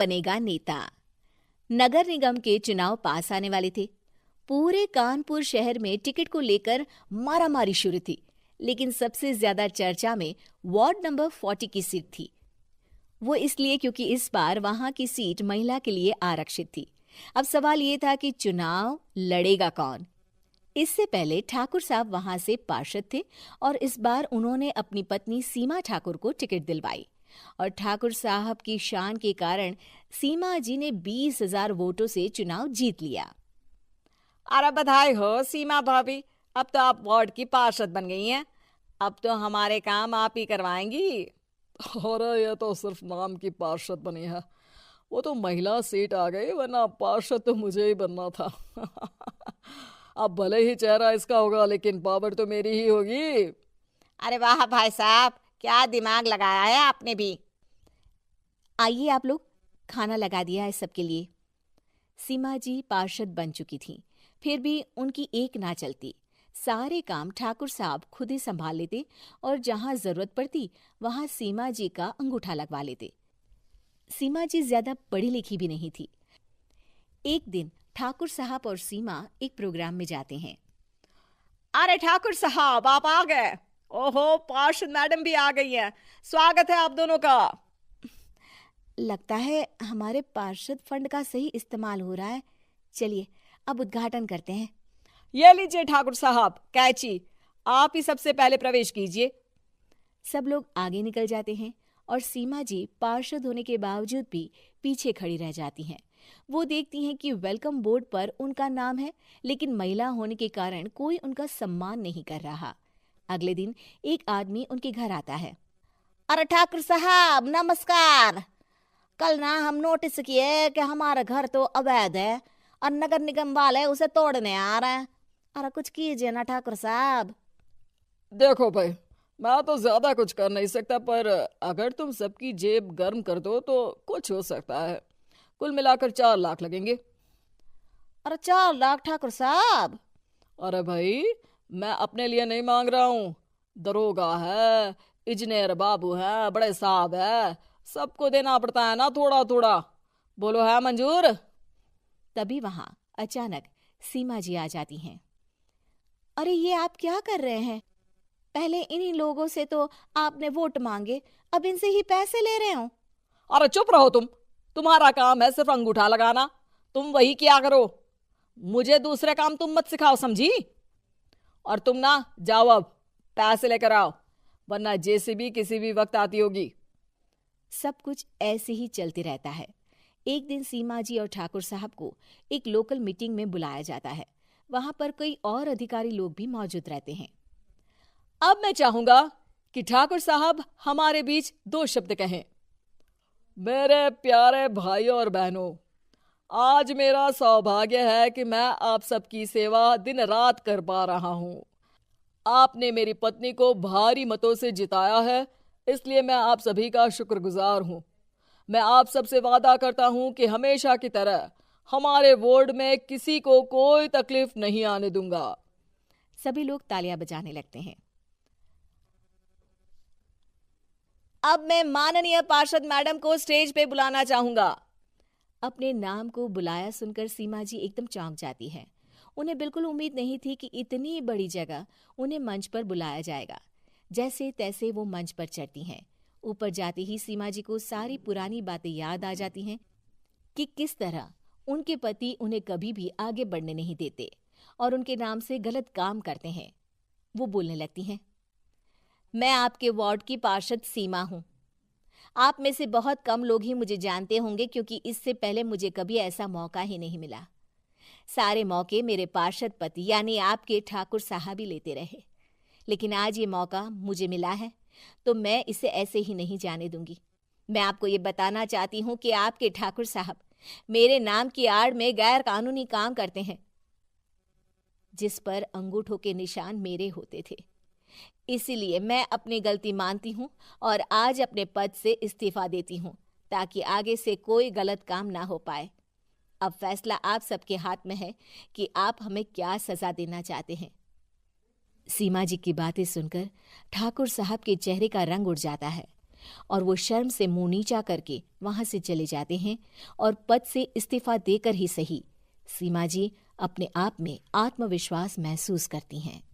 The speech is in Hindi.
बनेगा नेता। नगर निगम के चुनाव पास आने वाले थे। पूरे कानपुर शहर में टिकट को लेकर मारामारी शुरू थी, लेकिन सबसे ज्यादा चर्चा में वार्ड नंबर 40 की सीट थी। वो इसलिए क्योंकि इस बार वहां की सीट महिला के लिए आरक्षित थी। अब सवाल ये था कि चुनाव लड़ेगा कौन। इससे पहले ठाकुर साहब वहां से पार्षद थे और इस बार उन्होंने अपनी पत्नी सीमा ठाकुर को टिकट दिलवाई और ठाकुर साहब की शान के कारण सीमा जी ने 20,000 वोटों से चुनाव जीत लिया। अरे बधाई हो सीमा भाभी, अब तो आप वार्ड की पार्षद बन गई हैं। अब तो हमारे काम आप ही करवाएंगी। अरे ये तो सिर्फ नाम की पार्षद बनी है, वो तो महिला सीट आ गई, वरना पार्षद तो मुझे ही बनना था। अब भले ही चेहरा इसका होगा, लेकिन पावर तो मेरी ही होगी। अरे वाह भाई साहब, क्या दिमाग लगाया है आपने भी। आइए आप लोग, खाना लगा दिया है सबके लिए। सीमा जी पार्षद बन चुकी थीं, फिर भी उनकी एक ना चलती। सारे काम ठाकुर साहब खुद ही संभाल लेते और जहां जरूरत पड़ती वहां सीमा जी का अंगूठा लगवा लेते। सीमा जी ज्यादा पढ़ी लिखी भी नहीं थी। एक दिन ठाकुर साहब और सीमा एक प्रोग्राम में जाते हैं। अरे ठाकुर साहब, आप आ गए। ओहो, पार्षद मैडम भी आ गई हैं। स्वागत है आप दोनों का। लगता है हमारे पार्षद फंड का सही इस्तेमाल हो रहा है। चलिए अब उद्घाटन करते हैं। ये लीजिए ठाकुर साहब कैची, आप ही सबसे पहले प्रवेश कीजिए। सब लोग आगे निकल जाते हैं और सीमा जी पार्षद होने के बावजूद भी पीछे खड़ी रह जाती हैं। वो देखती हैं कि वेलकम बोर्ड पर उनका नाम है, लेकिन महिला होने के कारण कोई उनका सम्मान नहीं कर रहा। अगले दिन एक आदमी उनके घर आता है। अरे ठाकुर साहब नमस्कार। कल ना हम नोटिस किए कि हमारा घर तो अवैध है और नगर निगम वाले उसे तोड़ने आ रहे हैं। अरे कुछ कीजिए ना ठाकुर साहब। देखो भाई, मैं तो ज्यादा कुछ कर नहीं सकता, पर अगर तुम सबकी जेब गर्म कर दो तो कुछ हो सकता है। कुल मिलाकर 4 लाख लगेंगे। अरे 4 लाख ठाकुर साहब? अरे भाई, मैं अपने लिए नहीं मांग रहा हूँ। दरोगा है, इंजीनियर बाबू है, बड़े साहब है, सबको देना पड़ता है ना थोड़ा थोड़ा। बोलो है मंजूर? तभी वहां अचानक सीमा जी आ जाती हैं। अरे ये आप क्या कर रहे हैं? पहले इन्हीं लोगों से तो आपने वोट मांगे, अब इनसे ही पैसे ले रहे हो। अरे चुप रहो तुम, तुम्हारा काम है सिर्फ अंगूठा लगाना, तुम वही किया करो। मुझे दूसरे काम तुम मत सिखाओ, समझी? और तुम ना जाओ, अब पैसे लेकर आओ, वरना जेसीबी किसी भी वक्त आती होगी। सब कुछ ऐसे ही चलते रहता है। एक दिन सीमा जी और ठाकुर साहब को एक लोकल मीटिंग में बुलाया जाता है। वहां पर कई और अधिकारी लोग भी मौजूद रहते हैं। अब मैं चाहूंगा कि ठाकुर साहब हमारे बीच 2 शब्द कहें। मेरे प्यारे भाइयों और बहनों, आज मेरा सौभाग्य है कि मैं आप सबकी सेवा दिन रात कर पा रहा हूँ। आपने मेरी पत्नी को भारी मतों से जिताया है, इसलिए मैं आप सभी का शुक्रगुजार हूँ। मैं आप सबसे वादा करता हूँ कि हमेशा की तरह हमारे वार्ड में किसी को कोई तकलीफ नहीं आने दूंगा। सभी लोग तालियां बजाने लगते हैं। अब मैं माननीय पार्षद मैडम को स्टेज पे बुलाना चाहूंगा। अपने नाम को बुलाया सुनकर सीमा जी एकदम चौंक जाती है। उन्हें बिल्कुल उम्मीद नहीं थी कि इतनी बड़ी जगह उन्हें मंच पर बुलाया जाएगा। जैसे तैसे वो मंच पर चढ़ती हैं। ऊपर जाते ही सीमा जी को सारी पुरानी बातें याद आ जाती हैं कि किस तरह उनके पति उन्हें कभी भी आगे बढ़ने नहीं देते और उनके नाम से गलत काम करते हैं। वो बोलने लगती हैं। मैं आपके वार्ड की पार्षद सीमा हूँ। आप में से बहुत कम लोग ही मुझे जानते होंगे, क्योंकि इससे पहले मुझे कभी ऐसा मौका ही नहीं मिला। सारे मौके मेरे पार्षद पति यानी आपके ठाकुर साहब ही लेते रहे, लेकिन आज ये मौका मुझे मिला है तो मैं इसे ऐसे ही नहीं जाने दूंगी। मैं आपको ये बताना चाहती हूँ कि आपके ठाकुर साहब मेरे नाम की आड़ में गैर कानूनी काम करते हैं, जिस पर अंगूठों के निशान मेरे होते थे। इसीलिए मैं अपनी गलती मानती हूँ और आज अपने पद से इस्तीफा देती हूँ, ताकि आगे से कोई गलत काम ना हो पाए। अब फैसला आप सबके हाथ में है कि आप हमें क्या सजा देना चाहते हैं। सीमा जी की बातें सुनकर ठाकुर साहब के चेहरे का रंग उड़ जाता है। और वो शर्म से मुंह नीचा करके वहां से चले जाते हैं और पद से इस्तीफा देकर ही सही सीमा जी अपने आप में आत्मविश्वास महसूस करती हैं।